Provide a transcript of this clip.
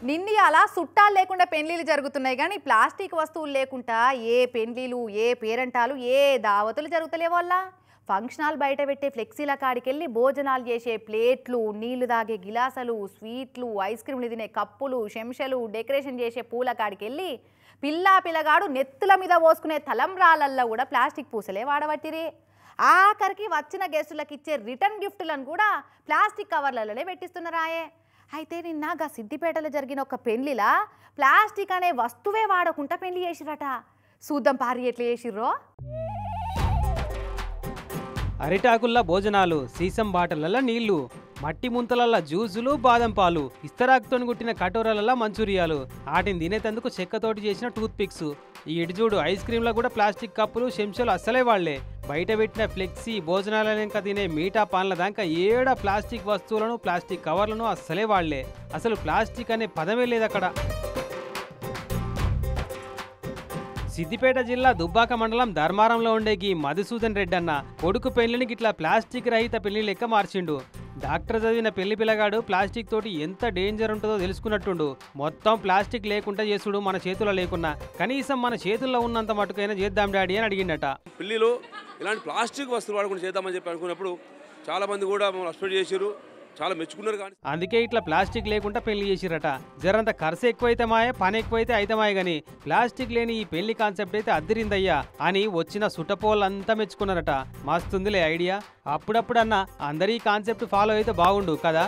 నిన్నయాల సుట్టాలు లేకుండా పెళ్లిలు జరుగుతున్నాయి కానీ ప్లాస్టిక్ వస్తువులు లేకుండా ఏ పెళ్లిలు ఏ పేరంటాలు ఏ దావతులు జరుగుతలేవు వల్ల ఫంక్షన్ హాల్ బయట పెట్టే ఫ్లెక్సీల కాడికెళ్ళి భోజనాలు చేసే ప్లేట్లు నీళ్లు తాగే గిలాసులు స్వీట్లు ఐస్ క్రీమ్లు తినే కప్పులు చెంచాలు డెకరేషన్ చేసే పూల కాడికెళ్ళి పిల్లగాడు నెత్తుల మీద పోసుకునే తలంబ్రాలల్లో కూడా ప్లాస్టిక్ పూసలే వాడబట్టిరి ఆఖరికి వచ్చిన గెస్టులకు ఇచ్చే రిటర్న్ గిఫ్ట్లను కూడా ప్లాస్టిక్ కవర్లలోనే పెట్టిస్తున్నారాయే అయితే నిన్న సిద్దిపేటలో జరిగిన ఒక పెళ్లిలా ప్లాస్టిక్ అనే వస్తువే వాడకుండా పెళ్లి చేసిరట చూద్దాం పారి ఎట్లా చేసిర్రో అరిటాకుల్లో భోజనాలు సీసం బాటలలో నీళ్లు మట్టి ముంతలల్ల జ్యూసులు బాదం పాలు ఇస్తరాకుతో కుట్టిన కటోరాలలో మంచూరియాలు వాటిని తినేందుకు చెక్కతోటి చేసిన టూత్ పిక్స్ ఈ ఇటుజూడు ఐస్ క్రీమ్లో కూడా ప్లాస్టిక్ కప్పులు చెంచాలు అస్సలే వాళ్లే బయట పెట్టిన ఫ్లెక్సీ భోజనాల ఇంకా తినే మీఠా పాన్ల దాకా ఏడా ప్లాస్టిక్ వస్తువులను ప్లాస్టిక్ కవర్లను అస్సలే వాళ్లే అసలు ప్లాస్టిక్ అనే పదమే లేదు అక్కడ సిద్దిపేట జిల్లా దుబ్బాక మండలం ధర్మారంలో ఉండేకి మధుసూదన్ రెడ్డి అన్న కొడుకు పెళ్లిని గిట్లా ప్లాస్టిక్ రహిత పెళ్లి లెక్క మార్చిండు డాక్టర్ చదివిన పెళ్లి పిల్లగాడు ప్లాస్టిక్ తోటి ఎంత డేంజర్ ఉంటుందో తెలుసుకున్నట్టుండు మొత్తం ప్లాస్టిక్ లేకుండా చేసుడు మన చేతుల్లో లేకున్నా కనీసం మన చేతుల్లో ఉన్నంత మటుకైనా చేద్దాం డాడీ అని అడిగిండట పెళ్లిలో ఇలాంటి ప్లాస్టిక్ వస్తువులు వాడకుండా చేద్దామని చెప్పి అనుకున్నప్పుడు చాలా మంది కూడా మమ్మల్ని అస్పెక్ట్ చేశారు చాలా మెచ్చుకున్నారు కానీ అందుకే ఇట్లా ప్లాస్టిక్ లేకుండా పెళ్లి చేసిరట జరంత ఖర్చు ఎక్కువైతే మాయే పని ఎక్కువైతే అయితే మాయ గాని ప్లాస్టిక్ లేని ఈ పెళ్లి కాన్సెప్ట్ అయితే అద్దరిందయ్యా అని వచ్చిన సుటపోళ్ళంతా మెచ్చుకున్నారట మస్తుందిలే ఐడియా అప్పుడప్పుడు అన్న అందరి కాన్సెప్ట్ ఫాలో అయితే బాగుండు కదా